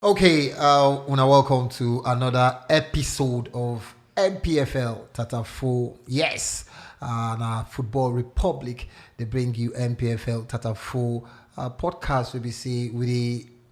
Okay, welcome to another episode of Npfl Tatafo. Yes, and Football Republic. They bring you Npfl Tatafo podcast.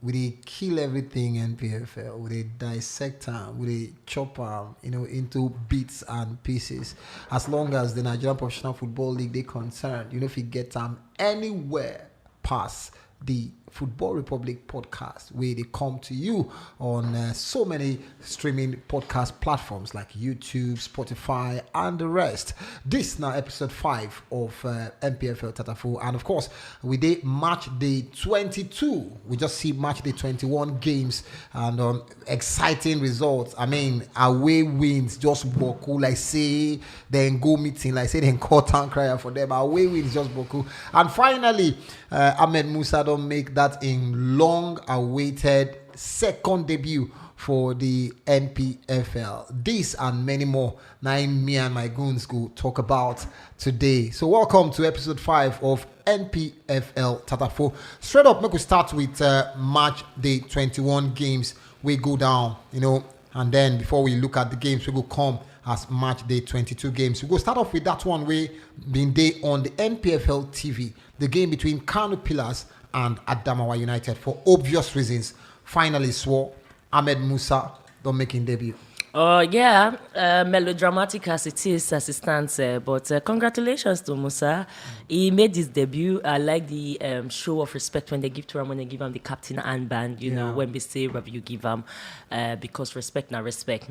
We kill everything Npfl. We dissect them. We chop them, into bits and pieces. As long as the Nigerian Professional Football League they concerned, if you get them anywhere past the Football Republic podcast, where they come to you on so many streaming podcast platforms like YouTube, Spotify, and the rest. This now episode 5 of Npfl Tatafo, and of course we did match day 22. We just see match day 21 games and exciting results. I mean, away wins just boku, like say then go meeting, like say then call town crier for them. Away wins just boku, and finally Ahmed Musa don't make that in long-awaited second debut for the Npfl. This and many more, now me and my goons go talk about today. So welcome to episode 5 of Npfl Tatafo. Straight up, make we start with match day 21 games. We go down, and then before we look at the games, we go come as match day 22 games. We go start off with that one we been day on the Npfl TV, the game between Kano Pillars and Adamawa United. For obvious reasons, finally swore Ahmed Musa don't make his debut. Melodramatic as it is as it stands, but congratulations to Musa. He made his debut. I like the show of respect when they give to him, when they give him the captain armband, when we say whatever you give him, because respect, na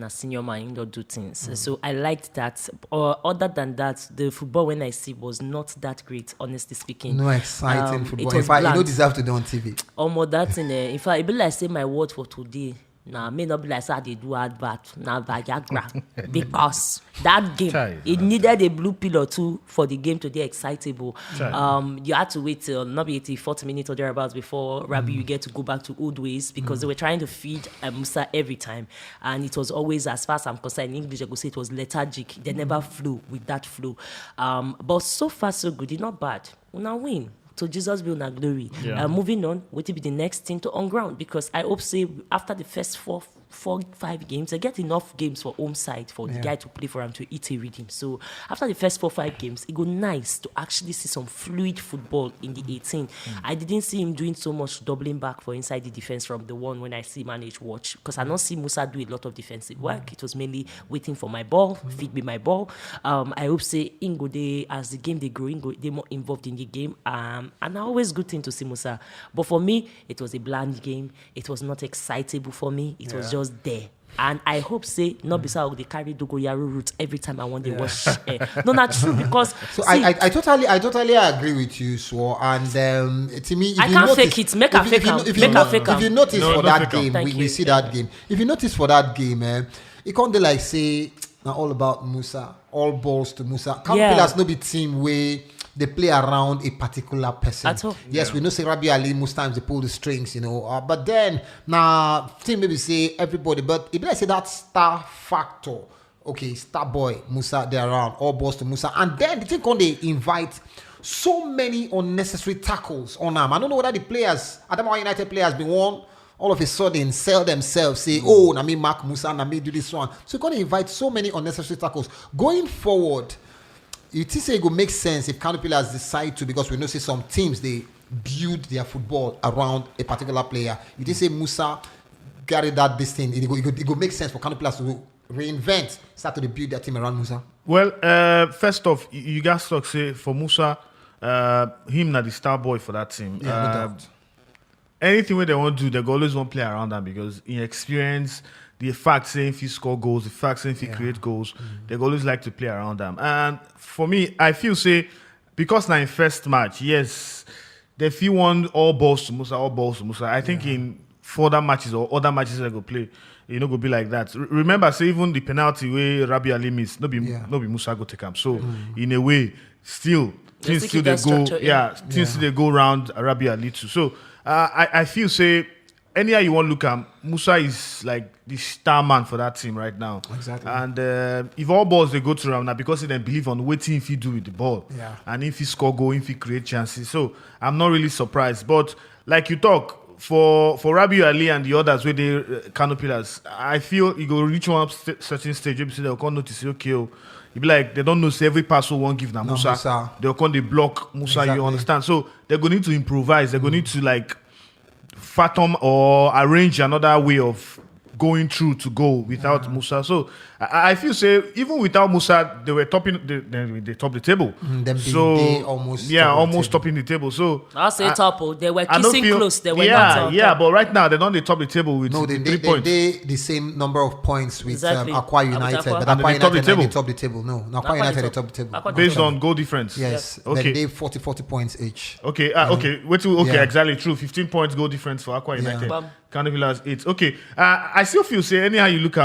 senior man, don't do things. So I liked that. Other than that, the football when I see was not that great, honestly speaking. No exciting football. In fact, you don't deserve to do on TV. That in fact, it be like say my word for today. Now, may not be like how they do advert now Viagra because that game it needed a blue pill or two for the game to be excitable. You had to wait till not be 40 minutes or thereabouts before Rabbi you get to go back to old ways because they were trying to feed Musa every time, and it was always, as far as I'm concerned, in English I could say it was lethargic. They never flew with that flow. But so far so good. It's not bad. We now win. To Jesus be na glory. Moving on, what will be the next thing to on ground? Because I hope say after the first 4-5 games, I get enough games for home side for the guy to play for him to eat a rhythm. So after the first 4-5 games, it go nice to actually see some fluid football in the 18. I didn't see him doing so much doubling back for inside the defense from the one when I see manage watch, because I don't see Musa do a lot of defensive work. It was mainly waiting for my ball, feed me my ball. I hope say Ingo they as the game they grow, Ingo they more involved in the game. And always good thing to see Musa. But for me, it was a bland game. It was not excitable for me. It was just there. And I hope say not because they carry Dogoyaro route every time I want to watch. No, not true, because so see, I totally agree with you, Swore. And to me, I can't fake it. Make a fake it. If you notice for that game, we see that game. If you notice for that game, it can't be like say now all about Musa, all balls to Musa. Pillars no be team where they play around a particular person. At all. Yes, we know say Rabi Ali most times they pull the strings, but then now team maybe say everybody, but if I say that star factor, okay, star boy Musa they around, all balls to Musa, and then the thing when they invite so many unnecessary tackles on them. I don't know whether the players, Adamawa United players, been one. All of a sudden sell themselves, say, na me Mark Musa, na me do this one. So you're going to invite so many unnecessary tackles. Going forward, you think it will make sense if Kano Pillars decide to, because we know say some teams they build their football around a particular player. You think say Musa carry that this thing, it will make sense for Kano Pillars to reinvent, start to build their team around Musa. Well, first off, you guys talk say for Musa, him not the star boy for that team. Yeah, no doubt. Anything where they want to do, they always want to play around them, because in experience, the fact saying if you score goals, the fact saying if you create goals, they always like to play around them. And for me, I feel say because now in first match, yes, they feel want all balls to Musa. I think in further matches or other matches they go play, go be like that. Remember, say even the penalty where Rabi Ali missed, no be Musa go take him. So in a way, still things still they go, things still they go around Rabi Ali too. So I feel say anyhow you want to look at, Musa is like the star man for that team right now. Exactly. And if all balls they go to him now, because he then believe on waiting if he do with the ball. Yeah. And if he score goal, if he create chances. So I'm not really surprised. But like you talk, for Rabiu Ali and the others with the Kano pillars, I feel you go reach one certain stage. You see they'll come notice okay. You be like they don't know say every pass will won't give na Musa. They'll come they block Musa. Exactly. You understand? So they're going to improvise. They're going to like fathom or arrange another way of going through to go without Musa. So I feel say even without Musa, they were topping they top the table. So almost topping the table. So I'll say top. They were kissing close. They were not. But right now they don't top the table with 3 points. They the same number of points with Aqua United. But Aqua United they top the table. No, Aqua United they top the table based on goal difference. Yes. Okay. They 40 points each. Okay. Exactly true. 15 points goal difference for Aqua United. Kano Pillars 8. Okay. I still feel say anyhow you look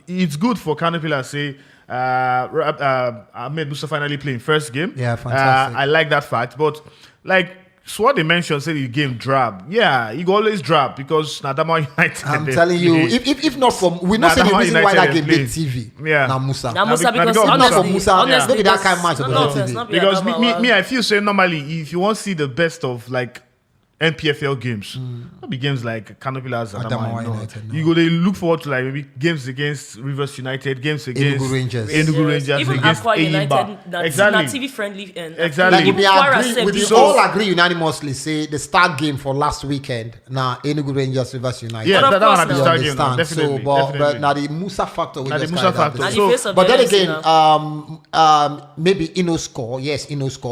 it's good for Kano Pillars say Ahmed Musa finally playing first game. Yeah, fantastic. I like that fact, but like so what they mentioned say the game drab. Yeah, you go always drab because Nadama United. I'm telling you, if not from we not say the reason why that game made TV. Yeah, Now Musa because honestly, Musa, look at that kind of match on TV. Because me, I feel say normally if you want to see the best of like Npfl games, not be games like Kano Pillars and United. You go they look forward to like maybe games against Rivers United, games against Enugu Rangers, even against Aqua United, exactly. TV friendly and exactly. Like we all agree unanimously say the start game for last weekend now Enugu Rangers Rivers United. Yeah, that one the start game. Definitely. So, but now the Musa factor we just So, but then again, maybe Ino score,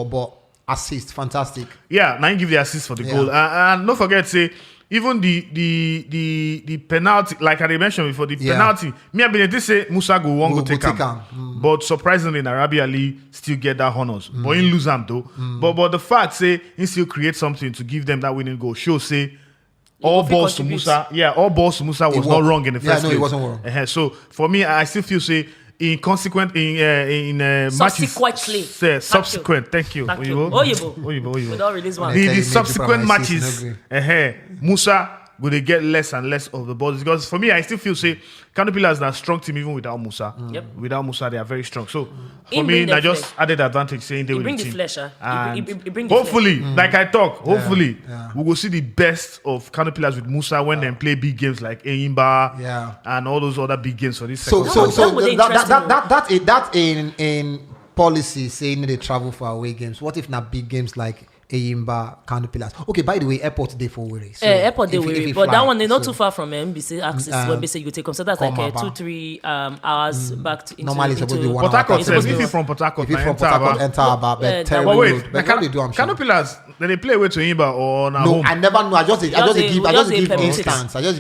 but assist, fantastic. Yeah, 9 give the assist for the goal. And don't forget, say, even the penalty, like I mentioned before, the penalty, me I been say Musa go take him. But surprisingly, Rabiu Ali still get that honors. But he lose him though. But the fact, say, he still create something to give them that winning goal. Show, say, all balls to Musa. Yeah, all balls to Musa was not wrong in the first game. It wasn't wrong. So, for me, I still feel, say, subsequent. Thank you. Oyibo. We don't release one. The subsequent matches, Musa will they get less and less of the balls because for me, I still feel say Kano Pillars are a strong team even without Musa. Without Musa, they are very strong. So for me, I just added advantage saying they will bring the flesh. Hopefully, like I talk, hopefully we will see the best of Kano Pillars with Musa when they play big games like Eyimba and all those other big games for this. So that in policy saying they travel for away games. What if not big games like Eyimba, Kano Pillars? Okay, by the way, airport day for Wiri. So airport day Wiri, but that one they're not too far from MBC access. When they say you take them, so that's like 2-3 hours back to normally into, supposed to be 1 hour. Port Harcourt, if you're from Port Harcourt, enter about but wait, Kano Pillars, they play with to Eyimba or no? Home? I never know. I just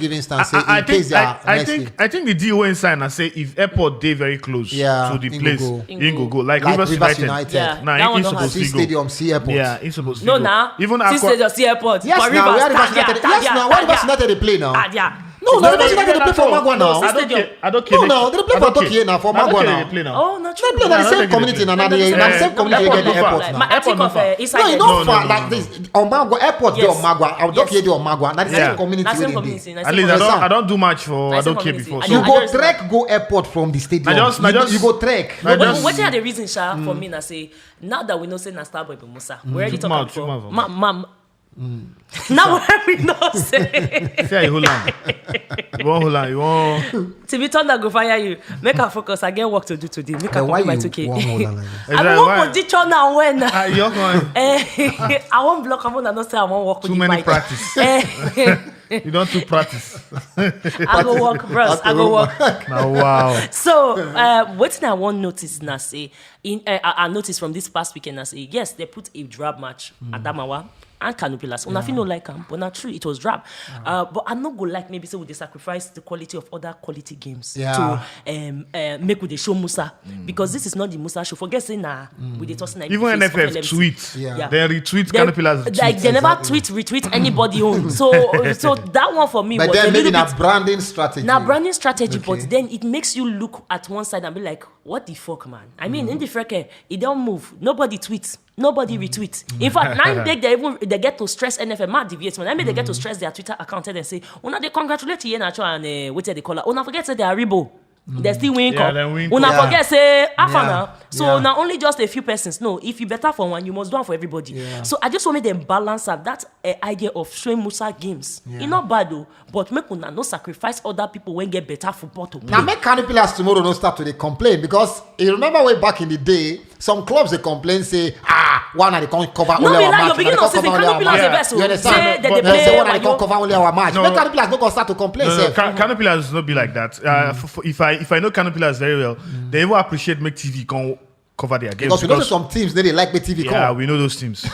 give instance. I think the deal went sign and say if airport day very close to the place, Ingo go like Rivers United. Now he's supposed to go. Stadium, see airport. Yeah, he's supposed to no, go. now. Even Stadium, see airport. Yes, now. Where Rivers United they play now? No, Rivers United they play for Magua now. I don't care. No, they play for Turkey now for Magua now. Oh, not true. They play in the same community now. The same community get the airport now. No, it's not far like this. On Magua airport, they on Magua. I'll talk here on Magua. Now the same community. At least I don't do much for I don't care before. You go trek go airport from the stadium. You go trek. What are the reasons, Sha, for me? I say now that we know say na Starboy be Musa. Where are you talking from? Now where we know say. Say you hold on. You want. To be thunder go fire you. Make her focus. I get work to do today. Make her complete my 2K. I want position now when. You're going. I won't block. I won't say I won't work with too many practice. You don't do practice. I go work, bros. I go work. Now, wow. So, what I want notice now say I noticed from this past weekend I say yes they put a drab match at Damawa and Kano Pillars. Una feel no like them, but not true. It was drab. But I'm not go like maybe say would they sacrifice the quality of other quality games to make with the show Musa because this is not the Musa show. Forget saying with the tossing even NFF tweet. They retweet Kano Pillars. Like they never retweet anybody on. So that one for me but was then a maybe little bit branding strategy. Now branding strategy, but then it makes you look at one side and be like, what the fuck, man? I mean, in the freke, it don't move. Nobody tweets. Nobody retweets. In fact, now they get to stress NFM, not deviate, man. I mean, they get to stress their Twitter account and say, oh, no, they congratulate you and what they call it. Oh, no, forget that they are Rebo. They still win cup. Win Una cup. forget say half an Yeah. hour. So now only just a few persons. No, if you better for one, you must do it for everybody. Yeah. So I just want them balance out that idea of showing Musa games. It's not bad though, but make una no sacrifice other people when get better football to play. Now make Kano players tomorrow no start to dey complain because you remember way back in the day, some clubs they complain say one they can't cover No, only be our like match. your beginning of season, Kano players Yeah. the best. You Say understand? that But- they They say play. one they can't cover only our match. No. Make Kano players no go start to complain. No, sef. Kano players not be like that. If I know Kano players very well, they even appreciate make TV can cover their games. Because we know some teams they like the TV yeah, come. we know those teams.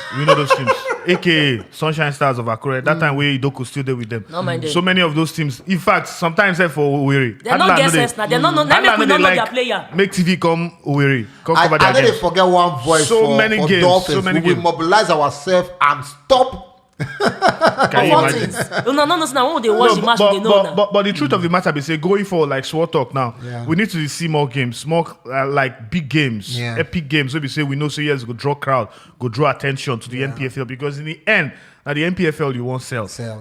AKA Sunshine Stars of Akure. That time where Idoku still there with them. No mind them. So many of those teams. In fact, sometimes they for Uweri. They not get sense now. They not know. They make we not know their player. Make TV come Uweri. Come cover I their know they games. forget one voice So for, many for games, Dolphins. so many We will games. mobilize ourselves and stop. Can you Four imagine? things. No, now when they watch the match, they know now. But the truth of the matter be say going for like SWOT talk now, Yeah. we need to see more games, more like big games, Yeah. epic games. So we say we know so yes go draw crowd, go draw attention to the NPFL because in the end, now the NPFL you won't sell. Yes, Not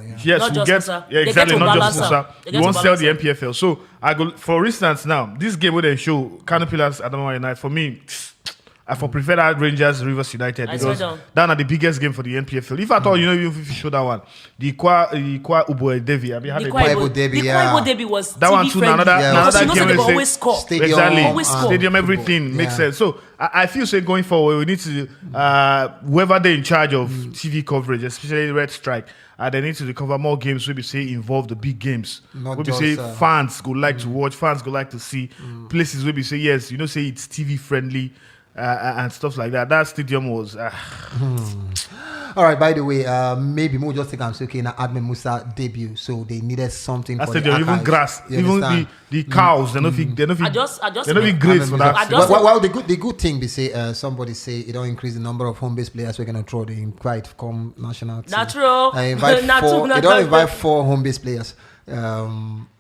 we just get Musa. yeah They exactly get to not just balance Musa. am. They get You to won't sell balance the NPFL. So I go for instance now this game where they show Kano Pillars Adamawa United for me. I for prefer that Rangers Rivers United I because swear down. that's not the biggest game for the NPFL. If at all, you know, even if you show that one, the Kwa Ubo Devi, I mean, had The a Kwaibo Derby, the yeah. Kwaibo Derby was That TV one too, friendly. another- Yeah. Because another you know game say they where go they always score. Stadium Exactly. Always score. Stadium, everything makes Yeah. sense. So I feel say going forward, we need to whoever they in charge of TV coverage, especially Red Strike, they need to cover more games. We be say involve the big games. Not We be just, say fans go like to watch, fans go like to see places. We be say yes, you know, say it's TV friendly. And stuff like that. That stadium was. All right. By the way, maybe more just think I'm saying na Ahmed Musa debut, so they needed something. That for the stadium, even archives. grass, You even understand? the cows. They don't I just They don't be make- great for Ahmed that. Musa. I just- Well, the good thing they say somebody say it don't increase the number of home based players we're gonna throw. They invite come national team. Not true. I invite Not four. true, They not don't true. invite 4 home based players.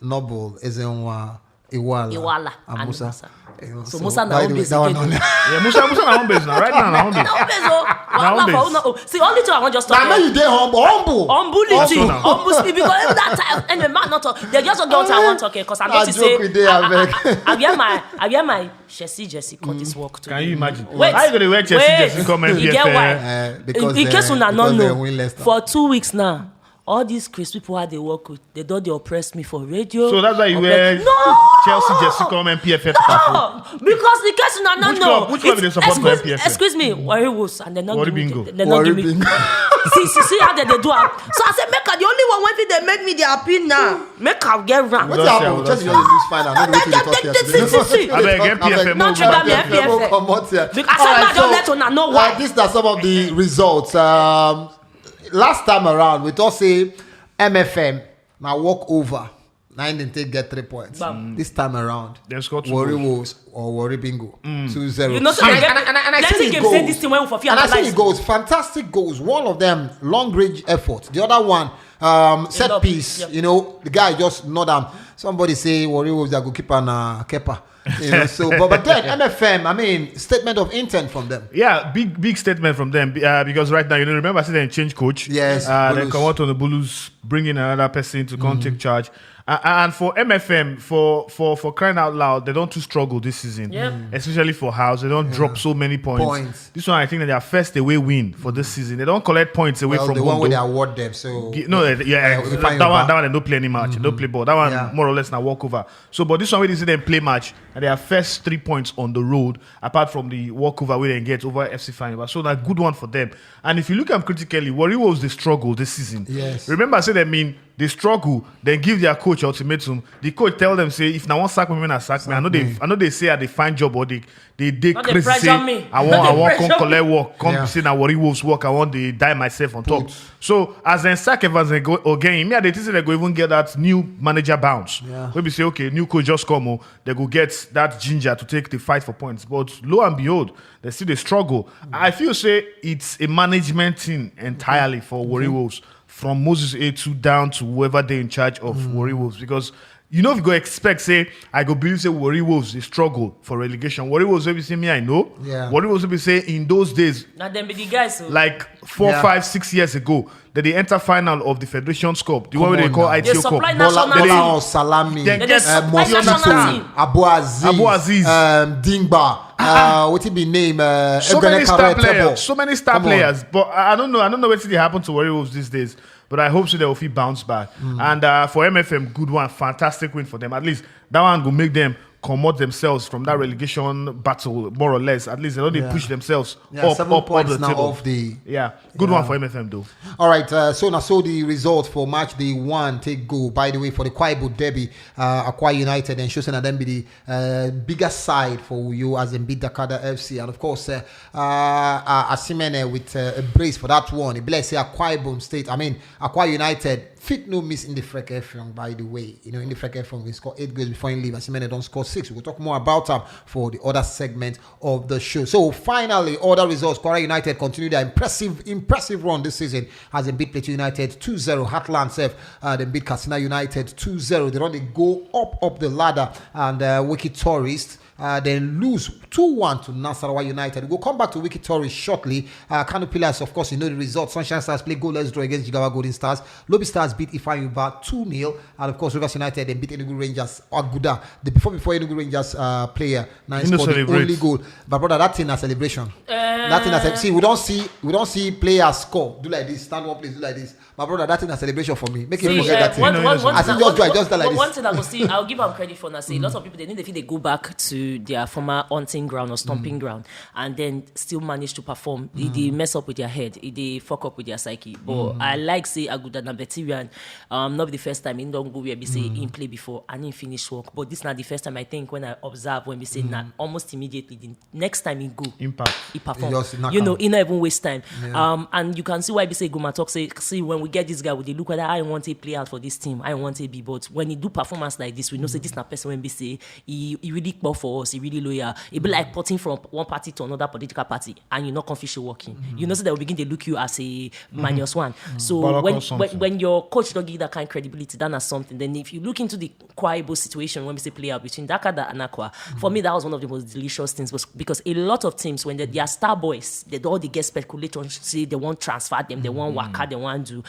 Noble, Ezenwa, Iwala and and Musa. Musa. You know, So Musa na by home the way, base that one again. on- Yeah, Musa na home base now. Right now, na home base. No, base, oh. Now, Wahala base. for una, oh. See, only two I want just talk. Now, you dey humble. Humility, Also now. humble because even that time, and the man not talk. They just don't what I want talking because I'm I not to joke say. with they, abeg. I wear my Jesse cut this work too. Can you imagine? Wait, How you gonna wear Chelsea jersey come you get NPFL? why? Because in case una because not they know, win Leicester. for 2 weeks now, all these Chris people I they work with, they don't they oppress me for radio. So that's why you oppress- wear No! Chelsea jersey come NPFL. No, because in case una not Which know, club they it's- support for excuse- NPFL? Excuse me, Worry Wolves, and they're not Worry giving me. Bingo. They're not Worry giving me. Bingo. see how they do it. So I said, make her the only one when they make me the happy now. Make her get round. What's Don't say, happened? don't Just say. because you lose final. No, wait till they talk here See. today. I beg, NPFL, Not trigger me, NPFL. Come out here. Because All I right, don't let una know why. These are some of the results. Last time around, we thought say MFM now walk over. Now they take get 3 points. Bam. This time around, They scored 2 Worry goals. Wolves or Worry Bingo 2-0. You know, so and, they get- and I plenty see the games goals. say this thing when we for fear And I see analyze. the goals, fantastic goals. One of them long range effort. The other one set Yep. piece. Yep. You know, the guy just nod am. Somebody say Worry Wolves are goalkeeper and Kepa. You know, so but then MFM, I mean, statement of intent from them. Yeah, big statement from them because right now you know remember I said they change coach. Yes, they Bulus. come out on the Bulus, bring in another person to come take charge. And for MFM, for crying out loud, they don't too struggle this season. Yep. Especially for House, they don't drop so many points. This one I think that their first away win for this season. They don't collect points away Well, from the home. one where they though. award them. So No, yeah, we that find one, Yoruba. that one they don't play any match, they don't play ball. That one Yeah. more or less now walk over. So, but this one where they see them play match and they have first 3 points on the road, apart from the walkover where they get over FC Fine. So that good one for them. And if you look at them critically, Warri was the struggle this season. Yes. Remember, I said I mean they struggle, then give their coach ultimatum. The coach tell them say if now one sack me, when I sack me. I know they say they find job or they Not they crazy pressure say me. I Not they want come pressure collect work, come Yeah. say now Warri Wolves work. I want to die myself on top. So as then sack Evans and go again, me they think they go even get that new manager bounce. Yeah. Maybe say okay, new coach just come, they go get that ginger to take the fight for points. But lo and behold, they still they struggle. I feel say it's a management thing entirely for Warri Wolves. From Moses A2 down to whoever they in charge of Warri Wolves because You know, if you go expect, say, I go believe, say, Warri Wolves, they struggle for relegation. Warri Wolves, maybe say, me, I know. Yeah. Warri Wolves, maybe say, in those days, Now them be the guys. So. like 4, 5, 6 years ago, that they enter final of the Federation's Cup, the one where they call They ITO supply Cup. national team. Bola Salami, They get supply national Mosquito, team. Abu Aziz, Dingba, what it be name? So Ebene many star Kare players, Tebo. so many star Come on. players. But I don't know what they happen to Warri Wolves these days. But I hope so they will feel bounce back. And for MFM, good one, fantastic win for them. At least that one will make them come out themselves from that relegation battle, more or less. At least they don't push themselves up 7 points the now table. off the. Yeah, good one for MFM though. All right, so now the result for match day 1 take go. By the way, for the Kwaibu Derby, Akwa United and Shosen then be the bigger side for you as in beat Dakada FC, and of course Asimene with a brace for that one. It bless say Akwa State. I mean Akwa United fit no miss in the Frek FM. By the way, you know in the Frek FM we score 8 goals before he leave. Asimene don't score 6. We'll talk more about them for the other segment of the show. So finally, other results. Kwara United continue their impressive run this season as they beat Plateau United 2-0. Heartland Sef, they beat Katsina United 2-0. They run they go up the ladder, and Wikki Tourist then lose 2-1 to Nasarawa United. We'll come back to Wikki Tourist shortly. Kano Pillars, of course, you know the result. Sunshine Stars play goalless draw against Jigawa Golden Stars. Lobby Stars beat Ifeanyi 2-0, and of course Rivers United then beat Enugu Rangers. Aguda, the before Enugu Rangers player now scored the only goal. But brother, that thing a celebration. That thing a see we don't see players score do like this, stand up, please do like this. My brother, that thing a celebration for me. Make him forget that thing. I think just like this. One thing I will see, I'll give them credit for now. See, lots of people they go back to their former hunting ground or stomping ground, and then still manage to perform. They mess up with their head, they fuck up with their psyche. But I like say Aguda na veteran. Not be the first time in don't go where we say in play before and in finish work. But this not the first time I think when I observe when we say that almost immediately the next time he go Impact. he perform. You know, he not even waste time. Yeah. And you can see why we say Guma talk say see when we get this guy with the look whether I want to play out for this team, I want to be. But when he do performance like this, we know say this not person when we say he really care for us, he really loyal. It be like putting from one party to another political party, and you're not confident working. You know, so they will begin to look you as a minus one. So when your coach don't give that kind of credibility, that's something. Then if you look into the Kwaibo situation when we say play out between Dakada and Aqua, for me that was one of the most delicious things, because a lot of teams when they are star boys, they get speculated say they want transfer them, they want waka, they want do.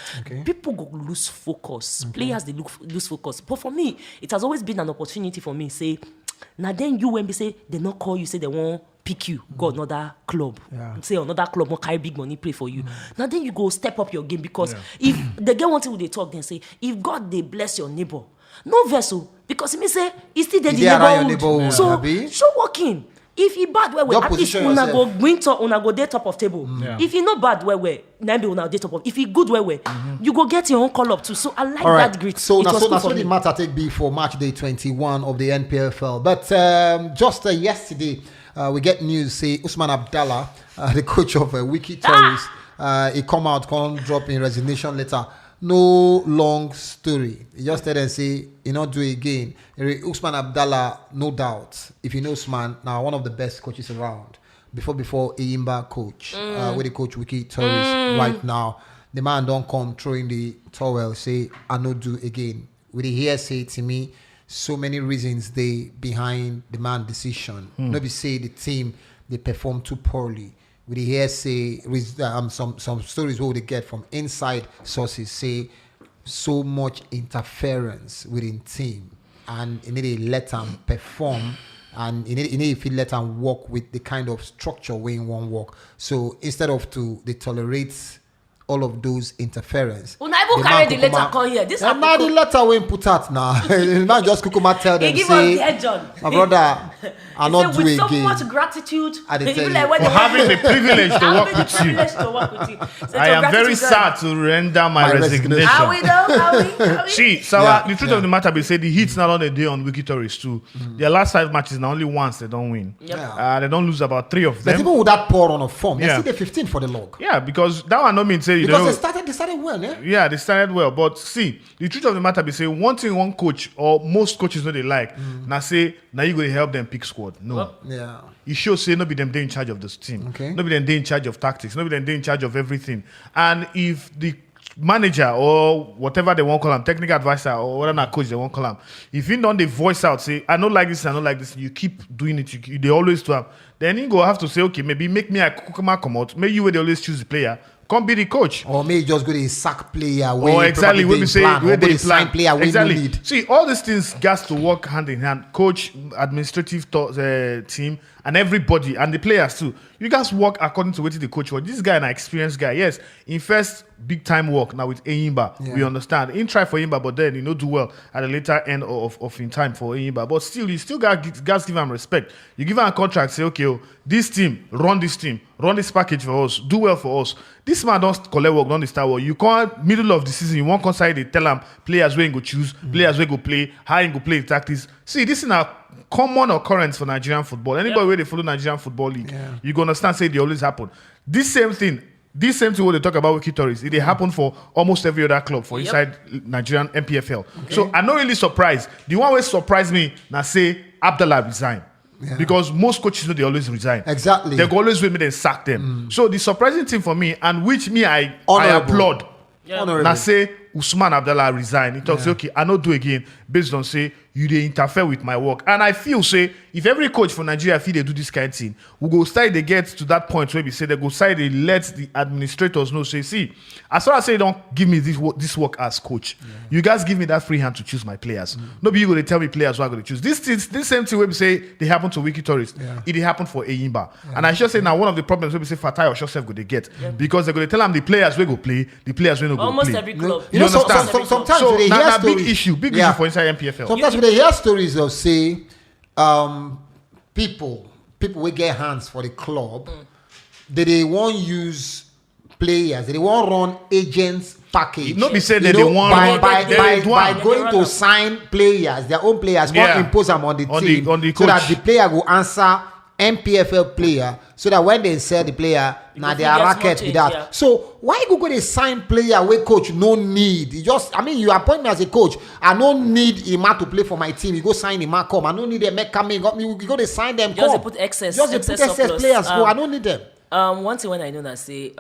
People go lose focus. Players they lose focus. But for me, it has always been an opportunity for me say. Now then you when we say they not call you say they won't pick you go another club say another club more carry big money play for you. Now then you go step up your game, because if they get one thing they talk then say if God they bless your neighbor no vessel, because he may say he still the neighborhood. So show working. If he bad well, at least una go win top, una go dey top of table. If he not bad well, then be una dey top of. If he good well, you go get your own call up too. So I like that grit. So that's the matter take be for match day 21 of the Npfl. But just yesterday, we get news say Usman Abdallah, the coach of Wikki Tourist, he come out, drop in resignation letter. No long story. He just tell them say he not do it again. Usman Abdallah, no doubt. If you know Usman, now one of the best coaches around. Before Eyimba coach, where the coach Wikki Tourist right now. The man don't come throwing the towel, say I no do again. With the hear say to me, so many reasons they behind the man decision. Nobody say the team they perform too poorly. We hear say some stories what they get from inside sources say so much interference within team, and you need to let them perform, and you need to let them work with the kind of structure where you want work. So instead of they tolerate all of those interference. Una even carry the letter come here. This now the letter we put out now. The man just kukuma tell them say, my brother, I not do with again. So much gratitude. Like for having the privilege to work with you. I am very sad to render my resignation. Are we though? See, so the truth of the matter be say the Heat's not on a day on Wikki Tourist too. Their last 5 matches now only once they don't win. They don't lose about 3 of them. But even with that pour on a form, they see the 15 for the log. Yeah, because that one don't mean say because they started well, eh? Yeah, they started well. But see, the truth of the matter be say one thing one coach or most coaches know they like. Now say now you going to help them pick squad. No. Yeah. It shows say nobody them they in charge of this team. Okay. Nobody them they in charge of tactics. Nobody them they in charge of everything. And if the manager or whatever they want to call him, technical advisor or whatever coach they want to call him, if you don't the voice out, say, I don't like this, I don't like this, you keep doing it, they always do. Then you go have to say, okay, maybe make me a kukuma come out, maybe you would always choose the player. Come be the coach. Or maybe just go to sack player. Or exactly what we say, where they sign player. Exactly. Need. See, all these things got to work hand in hand. Coach, administrative team, and everybody, and the players too. You guys work according to what the coach was. This guy an experienced guy. Yes, in first big time work now with Enyimba. We understand. He try for Enyimba, but then do well at the later end of in time for Enyimba. But still, you still got give him respect. You give him a contract. Say, okay, this team, run this package for us, do well for us. This man don't collect work, don't start work. You can't middle of the season, you won't consider they tell him players where you go choose, players where go play, how you go play the tactics. See, this is a common occurrence for Nigerian football. Anybody where they follow Nigerian football league, you gonna understand. Say they always happen. This same thing what they talk about Wikki tourists, it happen for almost every other club for inside Nigerian Npfl. Okay. So I'm not really surprised. The one way surprised me now say Abdallah resign. Yeah. Because most coaches know they always resign. Exactly. They always wait me then sack them. So the surprising thing for me, and which me I applaud. Now say Usman Abdallah resign. He talks, okay, I not do again based on say you they interfere with my work. And I feel say if every coach for Nigeria feel they do this kind of thing, we go start they get to that point where we say they go start they let the administrators know, say, see, as far as say don't give me this work as coach, you guys give me that free hand to choose my players. Nobody you go to tell me players what I'm going to choose. This same thing where we say they happen to Wikki tourists, it happen for Enyimba. And I should say now one of the problems where we say Fatai or Joseph go they get because they're going to tell them the players will go play, the players will not go play. Almost every club. You know, understand? sometimes so they hear stories. Big issue for inside Npfl. Sometimes they hear stories of say people will get hands for the club. They won't use players. They won't run agents package. No be said that they want by going to sign players, their own players, can't impose them on the team on the so that the player will answer Npfl player, so that when they sell the player, now they are racket with that. Yeah. So why you go to sign player where coach no need? You appoint me as a coach. I don't need Ima to play for my team. You go sign Ima, come. I don't need them make coming. You go to sign them. Just to put excess players. I don't need them. One thing when I know that say,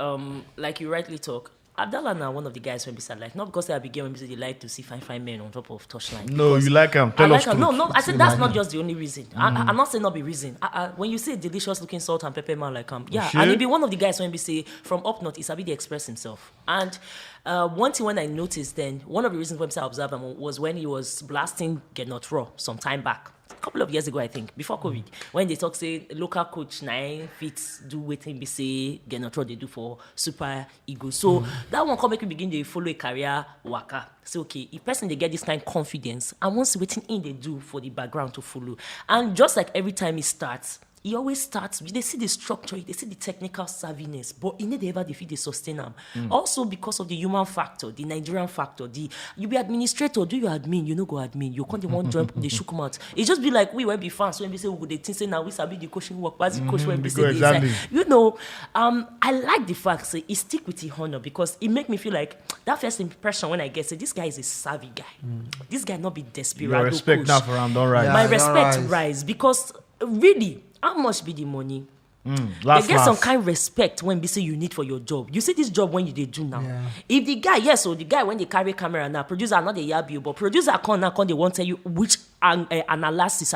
like you rightly talk. Abdallah now one of the guys when we said like not because they begin when we say they like to see fine men on top of touchline. No, you like him. Tell us truth. No. I said that's not just the only reason. I'm not saying not be reason. When you say delicious looking salt and pepper man like and he be one of the guys when we say from up north, Isabi the express himself. And one thing when I noticed then, one of the reasons when I observed him was when he was blasting Get Not Raw some time back. A couple of years ago, I think, before COVID, when they talk, say, local coach 9 fits do with him, be say, Get Not Raw they do for Super Eagles. So that one come make you begin to follow a career waka. So, okay, if person they get this kind of confidence, and once waiting in they do for the background to follow. And just like every time it starts, he always starts, they see the structure, they see the technical savviness, but in it, they ever defeat the sustain them. Also because of the human factor, the Nigerian factor, you be administrator, do you admin, you know go admin, you can't want jump, they shook them out. It just be like we when be fans, when we say we go they think say now we sabi the coaching work, what's the coach when we say exactly. I like the fact say he stick with the honor because it make me feel like that first impression when I get say this guy is a savvy guy. This guy not be desperate. Your respect coach. Now for him, don't rise. My respect rise because really. How much be the money? They get some kind of respect when they say you need for your job. You see this job when you they do now. Yeah. If the guy when they carry camera now, producer not the yab you, but producer come they won't tell you which analysis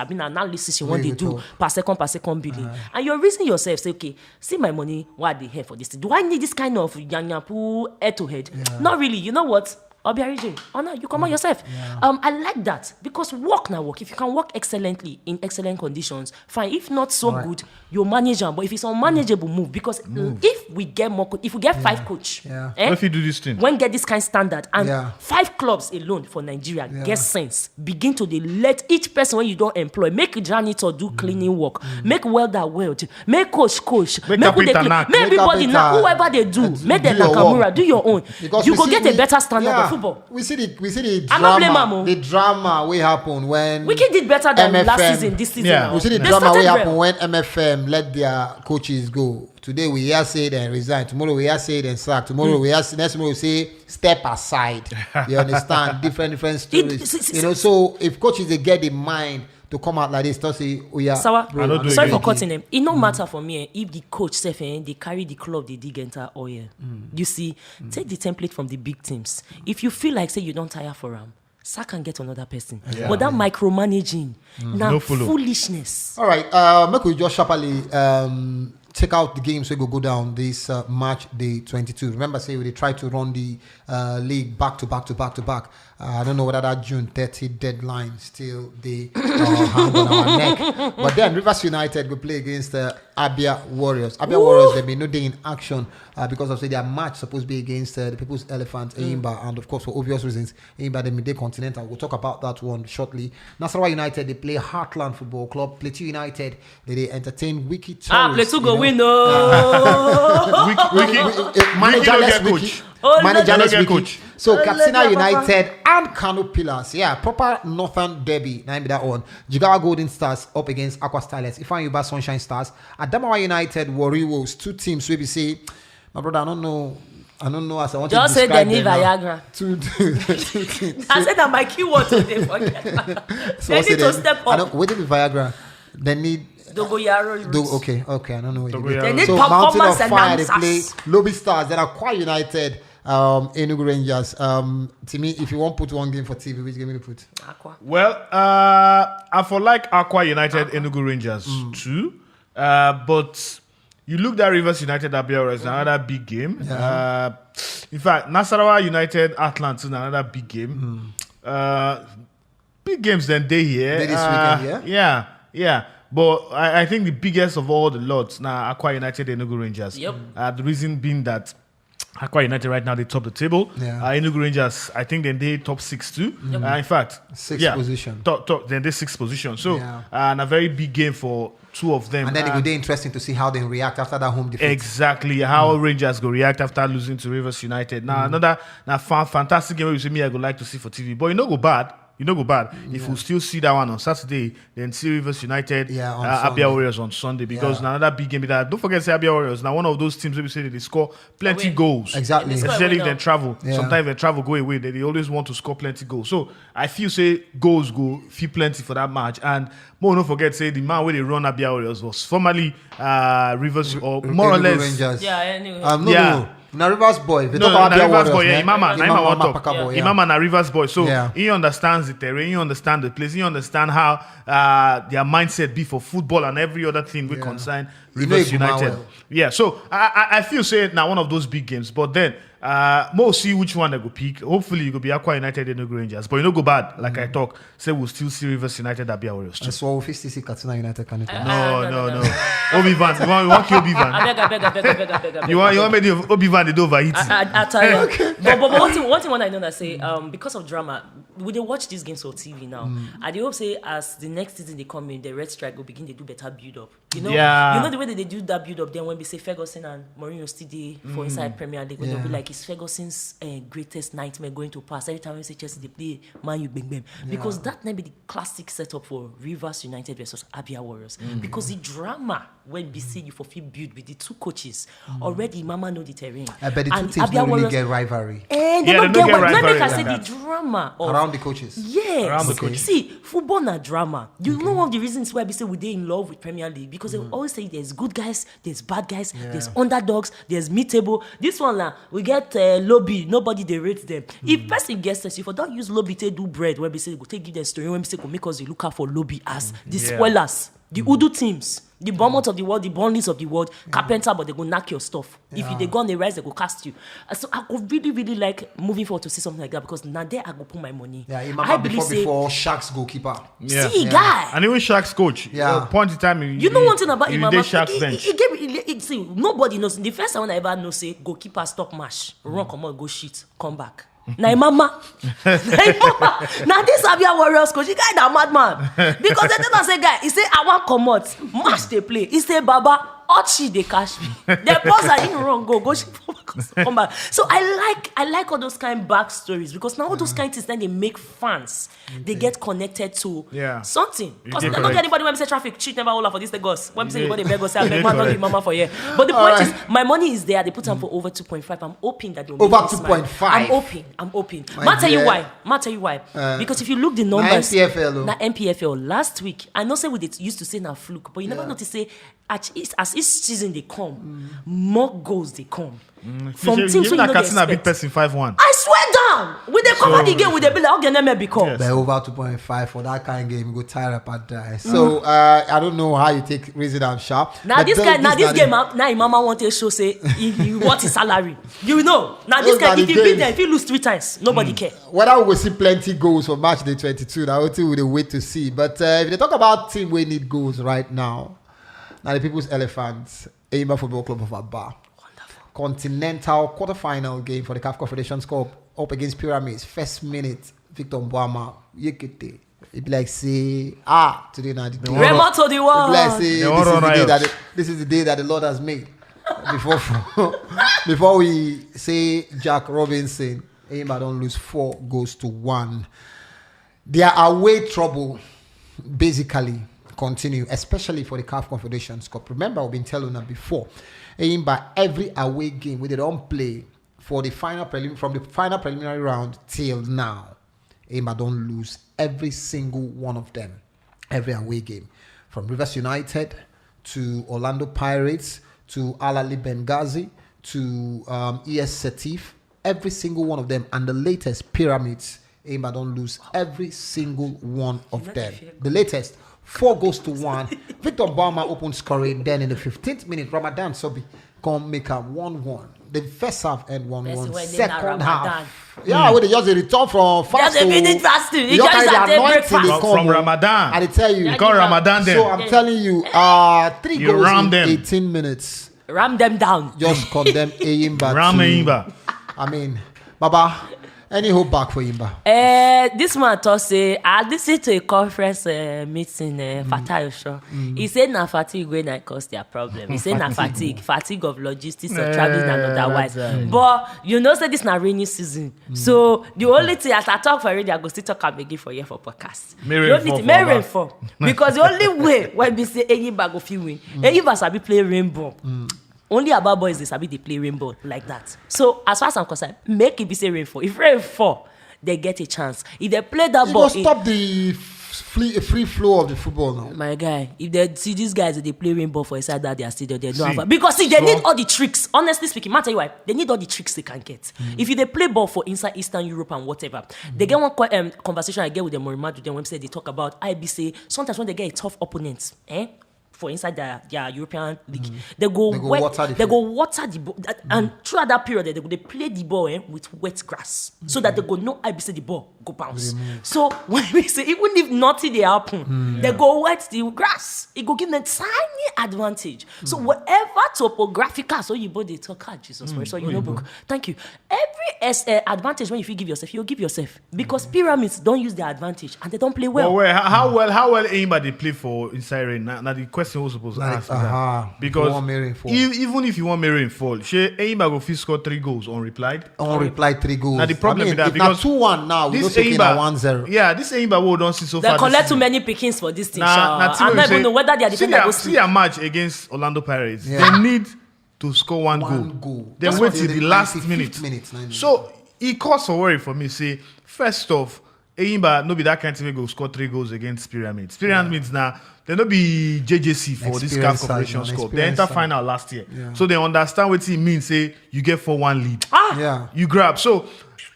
you want they do per second billing. And you're reasoning yourself, say, okay, see my money, what they have for this thing. Do I need this kind of yanyapu head to head? Not really. You know what? Obiarije, no, you come on yourself. Yeah. I like that because work. If you can work excellently in excellent conditions, fine. If not so good, you manage them. But if it's unmanageable, move because if we get 5 coach, if you do this thing, when get this kind of standard and 5 clubs alone for Nigeria get sense, begin to let each person when you don't employ make janitor do cleaning work, make welder weld, make coach, make everybody now whoever they do, make them Nakamura do your own. Because you go get a better standard of football. We see the drama. The drama will happen when Wikki did better than MFM. Last season. This season, we see the drama will happen when MFM let their coaches go. Today we hear say they resign. Tomorrow we hear say they sack. Tomorrow we hear next tomorrow we say step aside. You understand? different stories. So if coaches they get in mind to come out like this, to say, oh yeah, Sawa, bro, sorry for cutting them. It no matter for me if the coach say they carry the club, they dig enter oil. You see, take the template from the big teams. If you feel like say you don't tire for them, sack and get another person. But that micromanaging, now foolishness. All right, make we just sharply check out the games we go down this March day 22. Remember, say they try to run the league back to back. I don't know whether that June 30 deadline still they hang on our neck. But then Rivers United will play against the Abia Warriors. Warriors, they may not be in action because of say their match supposed to be against the People's Elephant, Eimba, and of course for obvious reasons, Eimba the Midday Continental. We'll talk about that one shortly. Nasarawa United, they play Heartland Football Club. Plateau United, they entertain Wikki. Plateau go win, Managerless Wikki. Managerless Wikki. So Katsina United and Kano Pillars, proper Northern Derby. Now that one. Jigawa Golden Stars up against Aqua Stylers. Ifeanyi Uba Sunshine Stars. Adamawa United, Warriors. Two teams. We be say, my brother, I don't know as I want just to describe them. Just say they need Viagra. Two teams. I said that my keyword today. Forget. So they need to step up. What is Viagra? They need. Dogoyaro. Okay, I don't know what they need so Mountain of performance and Fire, they answers. play Lobby Stars, then Aqua United, Enugu Rangers. To me, if you want to put one game for TV, which game will you put? Aqua. Well, I for like Aqua United, Enugu Rangers too. But you looked at Rivers United, Abia as another big game. In fact, Nasarawa United, Atlanta, another big game. Big games then they here. They this weekend, Yeah. But I think the biggest of all the lots now, Aqua United, Enugu Rangers. Yep. The reason being that Aqua United right now they top the table. Enugu Rangers, I think then they top 6 too. In fact, sixth position. Top then they 6th position. So and a very big game for two of them. And then it would be interesting to see how they react after that home defeat. How Rangers go react after losing to Rivers United. Now another fantastic game we see me I would like to see for TV. But go bad. If we still see that one on Saturday, then see Rivers United, Abia Warriors on Sunday, because another big game. Don't forget, say Abia Warriors. Now, one of those teams we say that they score plenty goals. Exactly. Especially if they travel. Sometimes they travel go away. They always want to score plenty goals. So I feel say goals go feel plenty for that match. And more don't forget, say the man where they run Abia Warriors was formerly Rivers or more or less. Rangers. Anyway. No. Na Rivers boy. Rivers boy. Imama na Rivers boy. So he understands the terrain, he understands the place, he understands how their mindset be for football and every other thing we concern Rivers United. So I feel say now one of those big games, but then more see which one they go pick. Hopefully you go be Aqua United and Enugu Rangers, but go bad. Like I talk, say we'll still see Rivers United Abia Warriors. That's why we see Katsina United can No. Obi-Wan, you want kill Obi-Wan? I beg. You want me to Obi-Wan they do overheat. I tell you. Okay. But one thing I know that say because of drama, we they watch these games on TV now. I hope say as the next season they come in, the Red Strike will begin to do better build up. You know the way that they do that build up. Then when we say Ferguson and Mourinho still there for inside Premier League, they'll be like it's Ferguson's greatest nightmare going to pass. Every time we say Chelsea they play Man U bang because that might be the classic setup for Rivers United versus Abia Warriors because the drama when we see you for feel build with the two coaches already Mama know the terrain. But the two teams don't really get rivalry. They don't get rivalry. Let me say the drama around the coaches. Yes. Around the coaches. See, football na drama. You know one of the reasons why we say we're in love with Premier League because they always say there's good guys, there's bad guys, there's underdogs, there's mid-table. This one now we get lobby. Nobody they rate them. If person gets us, if I don't use lobby to do bread, when we say go take give them story, when we say go make us look out for lobby as the spoilers, the Udu teams. The Bournemouth of the world, the Burnleys of the world, carpenter, but they go knock your stuff. If you they go on the rise, they go cast you. So I would really like moving forward to see something like that because now there I go put my money. I believe before Sharks goalkeeper. See, guy. And even Sharks coach. Point in time. You know one thing about Imama? Sharks bench. See, nobody knows. The first time I ever know say goalkeeper stop match, run come on, go shit, come back. Now mama. Now this Abia Warriors coach, he guy that madman. Because they don't say guy, he say I want come out, match they play. He say Baba, Ochi they cash me. They pause and in wrong, go shit. Come back. So I like all those kind of backstories because now all those kind of things then they make fans. They get connected to something. Because they don't get anybody when we say traffic cheat never all for this Lagos. When we say anybody beg us, I beg man, don't give mama for here. But the point is, my money is there. They put them for over 2.5. I'm hoping that they'll over 2.5. I'm hoping. I'll tell you why. Because if you look the numbers, Npfl last week, I know say we used to say na fluke, but you never notice say as each season they come, more goals they come. From teams who you know they expect. Big person 5-1. I swear down. When they cover the game, with the bill, how can they become? But over 2.5 for that kind of game, you go tire up and die. So I don't know how you take Resigns sharp. Now this game, now your mama want to show say if you want his salary. You know. Now this guy, if you beat them, if you lose 3 times, nobody care. Whether we will see plenty goals for match day 22, that will we wait to see. But if they talk about team we need goals right now the People's Elephants, Enyimba Football Club of Aba. Continental quarterfinal game for the CAF Confederations Cup up against Pyramids. First minute, Victor Mbwama, Yekete. It be like say, today now the day. Remo to the world. It be like say, this is the day that the Lord has made. Before we say Jack Robinson, Enyimba don't lose 4-1. Their away trouble basically continue, especially for the CAF Confederations Cup. Remember, we've been telling them before. Enyimba every away game we don't play for the final from the final preliminary round till now. Enyimba don't lose every single one of them. Every away game, from Rivers United to Orlando Pirates to Al Ali Benghazi to ES Setif, every single one of them, and the latest Pyramids. Enyimba don't lose every single one of them. The latest 4-1. Victor Mbwama opened scoring. Then in the 15th minute, Ramadan Sobi come make a 1-1. The first half end 1-1. Second half, with just a return from fasting. You guys are breakfast from Ramadan. I tell you, call Ramadan. So I'm telling you, 3 goals in 18 minutes. Ram them down. Just condemn Enyimba. Ram Enyimba. I mean, Baba. Any hope back for Enyimba? This man thought say I listened to a conference meeting Fatai Osho. He said na fatigue when I cause their problem. He said na fatigue of logistics of traveling and otherwise. But you know say this na rainy season. So the only thing as I talk for radio, I go still talk am again for here for podcast. May rainfall. Because the only way when we say Enyimba go fit win, Enyimba sabi play rainbow. Only Aba boys they sabi they play rainbow like that. So as far as I'm concerned, make it be say rainfall. If rain fall, they get a chance. If they play that ball, stop the free flow of the football now. My guy, if they see these guys they play rainbow for inside that their stadium, they don't have because they need all the tricks. Honestly speaking, matter you why they need all the tricks they can get. If they play ball for inside Eastern Europe and whatever, they get one conversation I get with them Morimadu with them when they talk about IBC. Sometimes when they get a tough opponent, for inside their European league, they go water the ball, and throughout that period they play the ball with wet grass, so that they go no IBC the ball go bounce. So when we say even if nothing they happen, they go wet the grass, it go give them tiny advantage. So whatever topographical, so you both they talk Jesus for so you know book. Thank you. Every advantage when you give yourself, you give yourself because Pyramids don't use their advantage and they don't play well. How well Enyimba they play for inside rain? Now the question was supposed to ask that. Because even if you want rainfall, Enyimba go fit score 3 goals unreplied. Unreplied 3 goals. Now the problem is that because 2-1 now, we don't take 1-0. Yeah, this Enyimba will don't see so far. They collect too many pickings for this thing. I don't even know whether they are defending. See a match against Orlando Pirates. They need to score one goal. Then wait till the last minute. So it cause for worry for me. Say first off, Enyimba no be that kind of thing go score 3 goals against Pyramids. Pyramids now they no be JJC for this CAF Confederations Cup. They enter final last year, so they understand what it means. Say you get 4-1 lead, you grab. So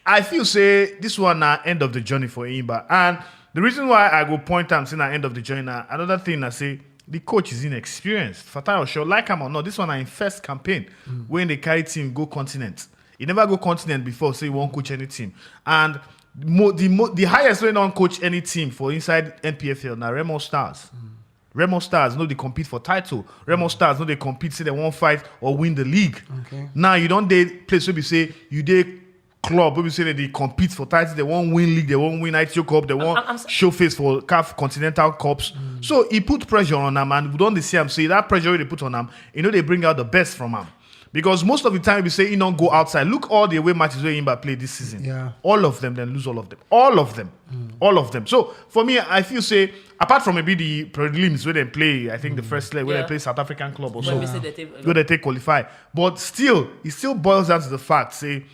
I feel say this one now end of the journey for Enyimba, and the reason why I go point out saying end of the journey now, another thing I say the coach is inexperienced. Fatai Osho, like him or not, this one in first campaign when they carry team go continent. He never go continent before, so he won't coach any team. And the highest way non coach any team for inside Npfl now Remo Stars. Remo Stars know they compete for title. Remo Stars know they compete, say they won't fight or win the league. Okay. Now you don't they place where we say you they club where we say that they compete for titles, they won't win league, they won't win ITO Cup, they won't show face for CAF Continental Cups. So he put pressure on them, and we don't see him say that pressure they put on them, they bring out the best from them. Because most of the time we say he don't go outside. Look all the away matches where Imba played this season. Yeah. All of them, then lose all of them. All of them. All of them. So for me, I feel say, apart from maybe the prelims where they play, I think the first leg where they play South African club or so, where they take qualify. But still, it still boils down to the fact, say,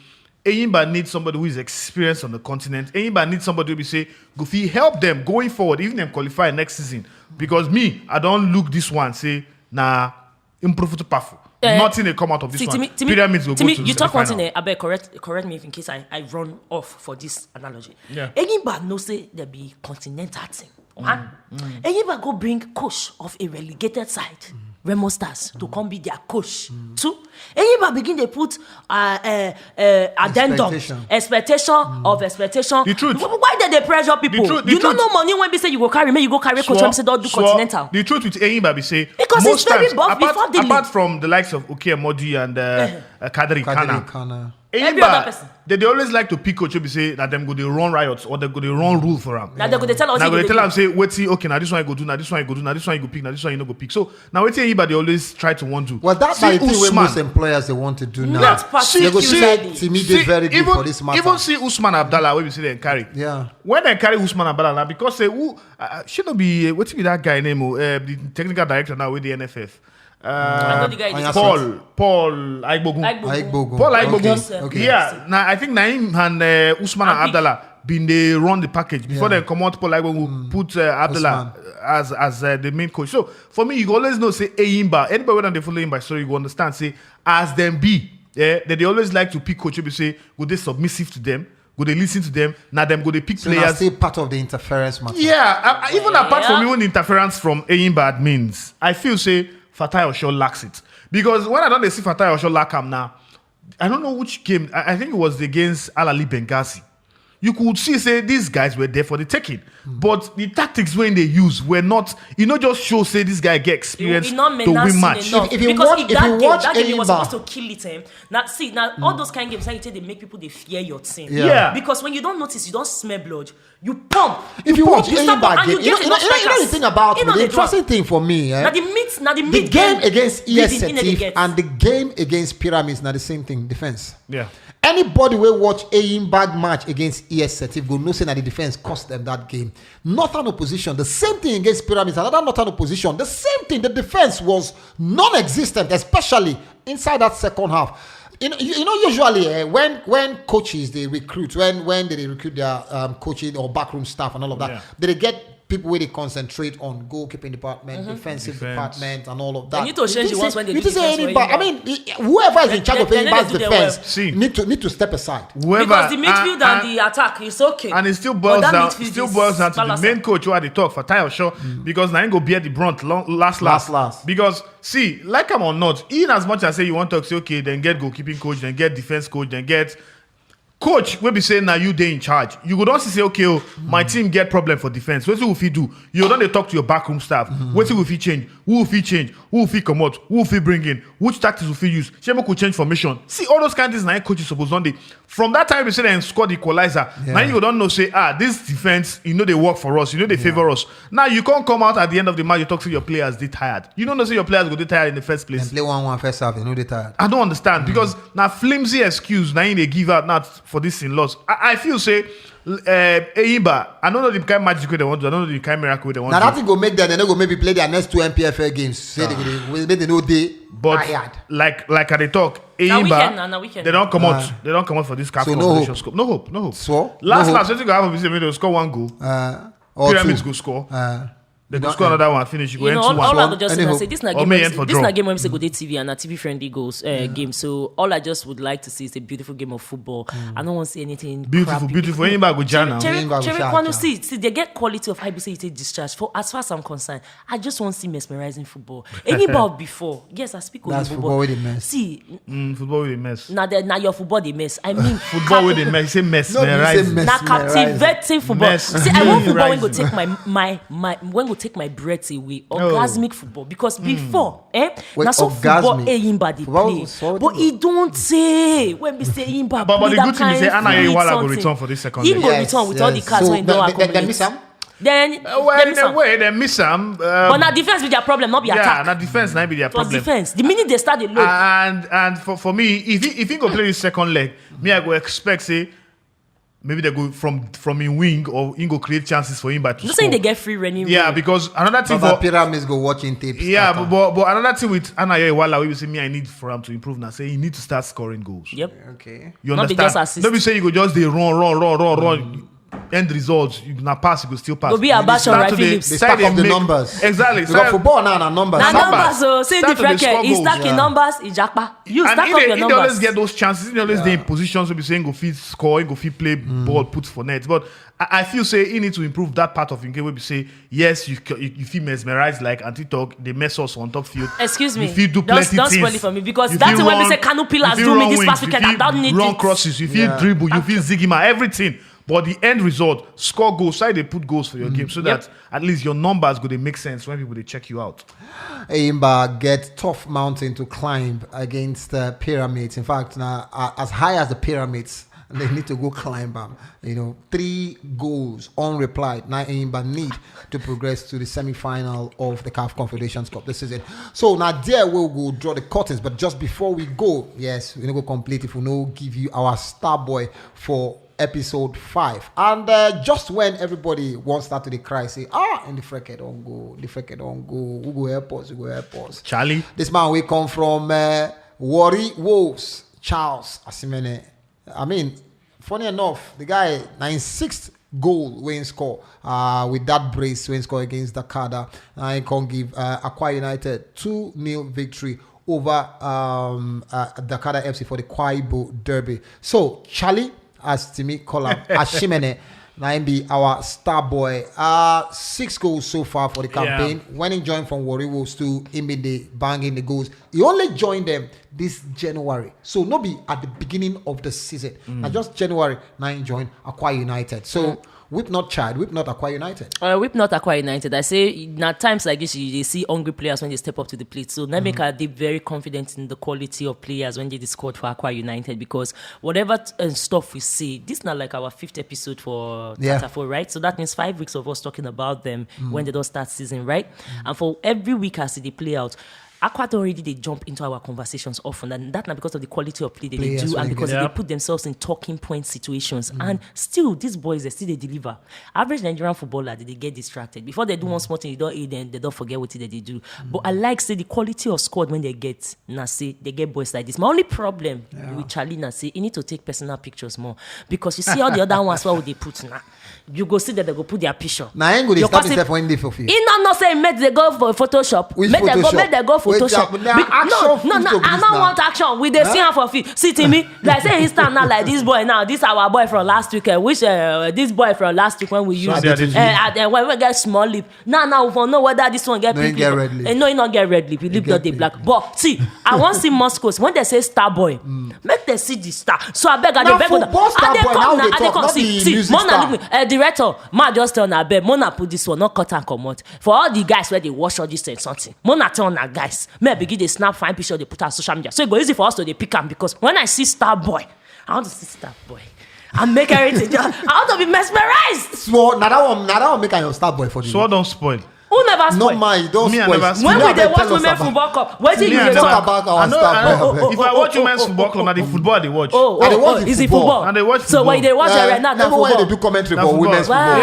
Eyimba needs somebody who is experienced on the continent. Eyimba needs somebody who will say, Goofy, help them going forward, even them qualify next season. Because me, I don't look this one, say, nah, improve to powerful. Nothing will come out of this one. Pyramids will go to you talk one thing, I beg, correct me if in case I run off for this analogy. Yeah. Eyimba no say there be continental team. Eyimba go bring coach of a relegated side. Remo Stars to come be their coach. Two, Eyimba begin they put addendum, expectation. The truth. Why did they pressure people? You don't know money when we say you go carry coach when we say don't do continental. The truth with Eyimba be say because most it's very times, buff before the apart from the likes of Oke Modi and Kadri Kana. Every other person. They always like to pick coach be say that them go they run riots or they go they run rule for them. Now they go they tell us. Now they tell them say wait see okay now this one I go do now this one I go do now this one you go pick now this one you no go pick. So now wait Eyimba they always try to want to. Well that's the thing where most employers they want to do now. Not particularly. See, very good for this matter. Even see Usman Abdallah where we see them carry. Yeah. When they carry Usman Abdallah now because say who should not be what be that guy name the technical director now with the NFF. Paul Aigbogun. Paul Aigbogun. Okay. Yeah. Now I think Naim and Usman and Abdallah been they run the package before they come out. Paul Aigbogun put Abdallah as the main coach. So for me, you always know say Eyimba. Anybody when they follow him by story, you go understand. Say as them be. Yeah, they always like to pick coach. You say go they submissive to them. Go they listen to them. Now them go they pick players. That's still part of the interference matter. Yeah. Even apart from even interference from Eyimba admins, I feel say. Fatai Osho lacks it. Because when I don't see Fatai Osho lack him now, I don't know which game, I think it was against Al-Ali Benghazi. You could see, say, these guys were there for the taking. But the tactics when they use were not, just show, say, this guy get experience to win match. If you watch that game was supposed to kill it. Now, all those kind of games, they make people, they fear your team. Yeah. Because when you don't notice, you don't smell blood, you pump. If you watch Eyimba game, you know the thing about it, the interesting thing for me, the game against ES Setif and the game against Pyramids, now the same thing, defense. Yeah. Anybody will watch Eyimba match against ES Setif go no say that the defense cost them that game. Northern opposition, the same thing against Pyramids, another Northern opposition, the same thing. The defense was non-existent, especially inside that second half. Usually when coaches they recruit, when they recruit their coaching or backroom staff and all of that, they get people where they concentrate on goalkeeping department, defensive department, and all of that. You need to change the ones when they do defense. I mean, whoever is in charge of Eyimba's defense need to step aside. Because the midfield and the attack is okay. And it still boils down to the main coach who had the talk for Tayo Shaw because now he go bear the brunt last. Because see, like I'm or not, in as much as say you want to say okay, then get goalkeeping coach, then get defense coach, then get coach will be saying now you they in charge. You go don't say okay, my team get problem for defense. What will he do? You don't they talk to your backroom staff. What will he change? Who will he change? Who will he come out? Who will he bring in? Which tactics will he use? Shemo could change formation. See all those kind of things now coach is supposed on. From that time we say they score the equalizer. Now you don't know say this defense they work for us. They favor us. Now you can't come out at the end of the match. You talk to your players they tired. You don't know say your players go they tired in the first place. And play 1-1 first half. They tired. I don't understand because now flimsy excuse now they give out not for this in loss. I feel say Eyimba, I don't know the kind of magic they want to. I don't know the kind of miracle they want to. Now that thing go make them. They go maybe play their next 2 Npfl games. Say they know they. But like at the talk, Eyimba, they don't come out. They don't come out for this CAF competition scope. No hope. So last week I have they score 1 goal. Pyramids go score. They go score another one, finish. You go end 2-1. All I just say this not game. This not game when we say go to TV and a TV friendly game. So all I just would like to see is a beautiful game of football. I don't want to see anything beautiful. Anybody go jam now. Cherry Kano see they get quality of IBC discharge. For as far as I'm concerned, I just want to see mesmerizing football. Anybody before, yes, I speak of football with a mess. See, football with a mess. Now your football the mess. I mean football with a mess. Say mesmerizing. Now captivating football. See, I want football when go take my take my breath away. Orgasmic football. Because before, now so football Eyimba they play. But he don't say when we say But Eyimba the good thing is say Anna Iwala go return for this second leg. He go return with all the cards when he don't accommodate. Then in a way, they miss them. But now defense be their problem, not be attack. Yeah, now defense not be their problem. Defense. The minute they start the load. And for me, if he go play the second leg, me I go expect say maybe they go from in wing or he go create chances for him. But I'm saying they get free running. Yeah, because another thing for Pyramids go watching tapes. Yeah, but another thing with Anayo Iwala, we say me I need for him to improve now. Say he need to start scoring goals. Yep. Okay. You understand? Don't be say you go just they run. End results, you can pass, you can still pass. Go be a bash on right Phillips. They stack up the numbers. Exactly. So football now numbers. Now numbers, so say different. He's stacking numbers, he's jackpot. You stack up your numbers. He always get those chances. He always in positions to be saying go feed score, go feed play ball, put for net. But I feel say he need to improve that part of him game where we say yes, you feel mesmerized like anti-talk, they mess us on top field. Excuse me. You feel do plenty don't things. spoil it for me because that's when we say Kano pillars do me this past weekend. I don't need long crosses, you feel dribble, you feel zigima, everything. But the end result, score goals, so they put goals for your game so that at least your numbers go they make sense when people they check you out. Imba get tough mountain to climb against the Pyramids. In fact, now as high as the Pyramids, they need to go climb them. 3 goals unreplied. Now Imba need to progress to the semi-final of the CAF Confederations Cup this season. So now there we'll go draw the curtains. But just before we go, yes, we're gonna go complete if we no give you our star boy for episode 5. And just when everybody wants start to cry, say, and the freaking don't go, who go help us, Charlie. This man we come from Warri Wolves, Charles Asimene. I mean, funny enough, the guy 96th goal when score with that brace when score against Dakar. I can give Akwa United 2-0 victory over Dakar FC for the Kwaibo Derby. So Charlie, as Timmy call him, Ashimene, now be our star boy. 6 goals so far for the campaign. When he joined from Warri Wolves to him be the banging the goals. He only joined them this January. So not be at the beginning of the season. Now just January, now he joined Akwa United. So whip not child, whip not Akwa United. Whip not Akwa United. I say, now times like this, you see hungry players when they step up to the plate. So Nemeka, they very confident in the quality of players when they scored for Akwa United because whatever stuff we see, this is not like our 5th episode for Tatafo, right? So that means 5 weeks of us talking about them when they don't start season, right? And for every week as they play out, Aqua already they jump into our conversations often, and that's not because of the quality of play they do, and because they put themselves in talking point situations. And still, these boys they deliver. Average Nigerian footballer they get distracted before they do one small thing. You don't aid them, they don't forget what they do. But I like say the quality of squad when they get say they get boys like this. My only problem with Charlie say you need to take personal pictures more because you see all the other ones what would they put now. You go see that they go put their picture. Now I ain't going to start himself when they fulfill. He not say make they go for Photoshop. Make they go Photoshop. No, I don't want action. We they see him for fee. See to me, like say he stand now like this boy now. This our boy from last week. Which this boy from last week when we use when we get small lip. Now we know whether this one get pink lip. No, he not get red lip. He lip not the black. But see, I want see Moscow when they say star boy. Make they see the star. So I beg. I they come see. Mona director, ma just tell na beg. Mona put this one not cut and comot for all the guys where they wash all this and something. Mona tell na guys. Begin they snap fine picture they put on social media. So it go easy for us to they pick them because when I see star boy, I want to see star boy. I make everything. I want to be mesmerized. So now that one make your star boy for you. So don't spoil. Who never spoil? No mind, don't spoil. When we they watch women football cup, what do you talk about our star boy? If I watch women's football club, now the football they watch. Is it football? And they watch so when they watch right now, never why they do commentary for women's football.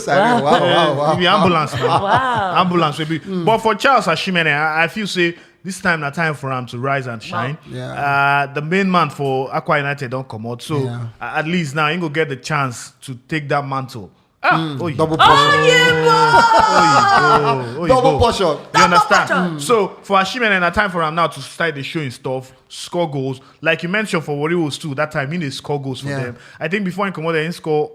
Wow. Ambulance, man. Ambulance will be. But for Charles Ashimene, I feel say this time na time for him to rise and shine. The main man for Akwa United don't come out, so at least now he go get the chance to take that mantle. Double portion. Double portion. You understand? So for Ashimene, na time for him now to start the showing stuff, score goals. Like you mentioned for Warri Wolves too, that time he did score goals for them. I think before he come out, he didn't score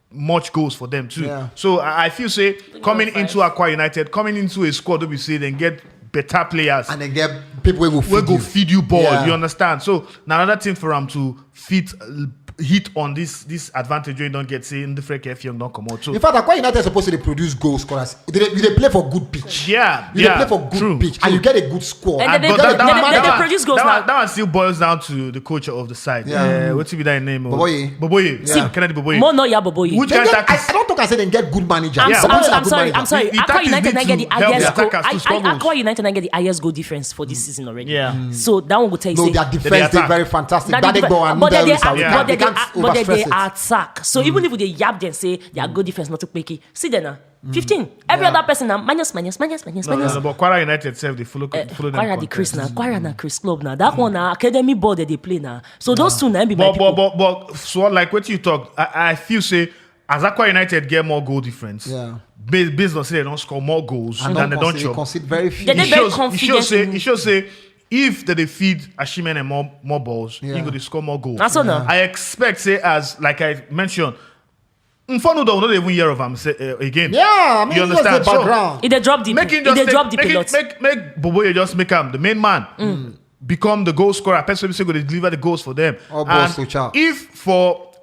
much goals for them too. So I feel say coming into Akwa United, coming into a squad we say then get better players and then get people who will feed feed you ball. You understand? So now another thing for him to fit hit on this advantage when you don't get say in the freak if you don't come out. So in fact, Akwa United is supposed to produce goal scorers. They play for good pitch. Yeah, They play for good pitch, and you get a good score. And then they produce goals now. That one still boils down to the coach of the side. Yeah. What's be that name? Boboye. Yeah, Kennedy Boboye. More not Boboye. Which I don't talk. I say they get good manager. I'm sorry. The Akwa United tactics get need the to help highest the goal. attackers to score goals. Akwa United get the highest goal difference for this season already. Yeah. So that one will tell you. No, their defense is very fantastic. But they they attack. So even if they yap them say they are good defense, not too quicky. See them now. 15. Every other person now minus. No, but Kwara United self they follow them. Kwara the Chris now. Kwara na Chris Club now. That one now academy board that they play now. So those two now be my people. But so like what you talk, I feel say as Aqua United get more goal difference. Yeah. Based on say they don't score more goals than they don't They chop. concede very few. It shows say if they feed Ashimene more balls, he go to score more goals. That's all now. I expect say as like I mentioned. Mfano don't not even hear of him again. Yeah, I mean, you understand? The background. If they drop deep, Make Boboye the main man. Become the goal scorer. Person say go to deliver the goals for them. If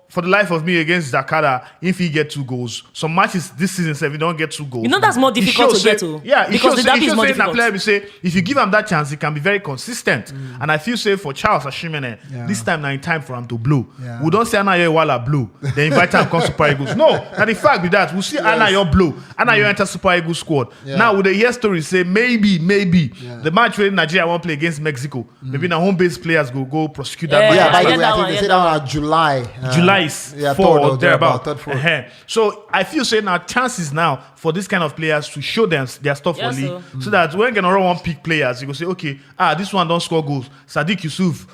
for the life of me against Zakara, if he get 2 goals, some matches this season, if he don't get 2 goals, you know that's more difficult to get to. Yeah, because the derby is more difficult. Player, say if you give him that chance, he can be very consistent. And I feel say for Charles Ashimene, this time now in time for him to blow. Yeah. We don't say Anayo Wala blow. They invite him to come Super Eagles. No, now the fact be that we see Anayo blow. Anayo enter Super Eagles squad. Yeah. Now with the year story say maybe the match where Nigeria won't play against Mexico. Maybe now home based players go prosecute that. Yeah, by the way, I think they say that one July. July is 4 or thereabout. So I feel say now chances now for this kind of players to show them their stuff for league, so that when Genoro want pick players, you go say, okay, this one don't score goals. Sadiq Yusuf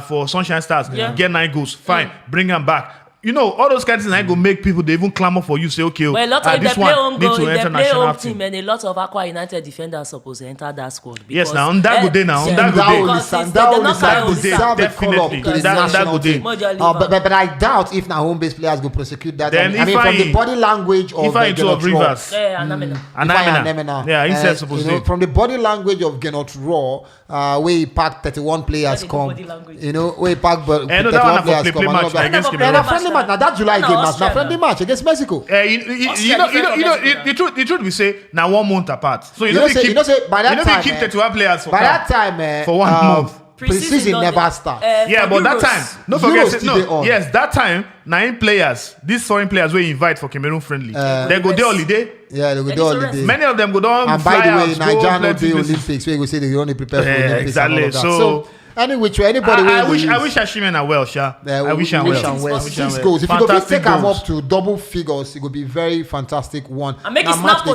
for Sunshine Stars get 9 goals. Fine, bring them back. You know, all those kinds of things go make people they even clamor for you. Say, okay, well, a lot of this one need to enter national team, and a lot of Aqua United defenders supposed to enter that squad. Yes, now on that good day, now on that good day, definitely. But I doubt if now home based players go prosecute that. I mean, from the body language of Rivers, he said supposed to. From the body language of Genot Raw, where he packed 31 players come, where he packed 31 players come. Now that July game now friendly match against Mexico. The truth we say now 1 month apart. So by that time keep 31 players for by that time for 1 month. Preseason never start. But that time, don't forget. That time 9 players. These foreign players we invite for Cameroon friendly. They go there holiday. Yeah, they go there holiday. Many of them go down. And by the way, Nigeria no do Olympics. We go say they only prepare for Olympics. Exactly. So anyway, anybody I wish Ashimene well, Sha. I wish him well. 6 goals. If you go take him up to double figures, it would be very fantastic one. And make it snap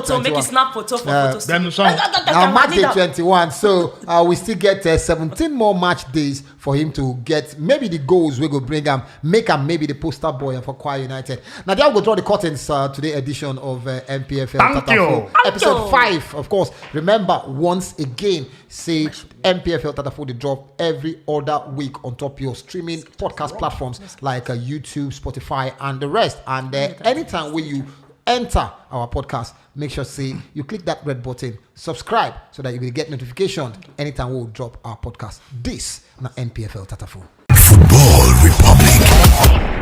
photo for photos. Now match day 21. So we still get 17 more match days for him to get maybe the goals we go bring him, make him maybe the poster boy for Kwara United. Now there we go draw the curtains today's edition of Npfl Tatafo. Episode 5, of course. Remember, once again, say Npfl Tatafo, they drop every other week on top of your streaming podcast platforms like YouTube, Spotify, and the rest. And anytime when you enter our podcast, make sure say you click that red button, subscribe, so that you will get notification anytime we will drop our podcast. This na Npfl Tatafo. Football Republic.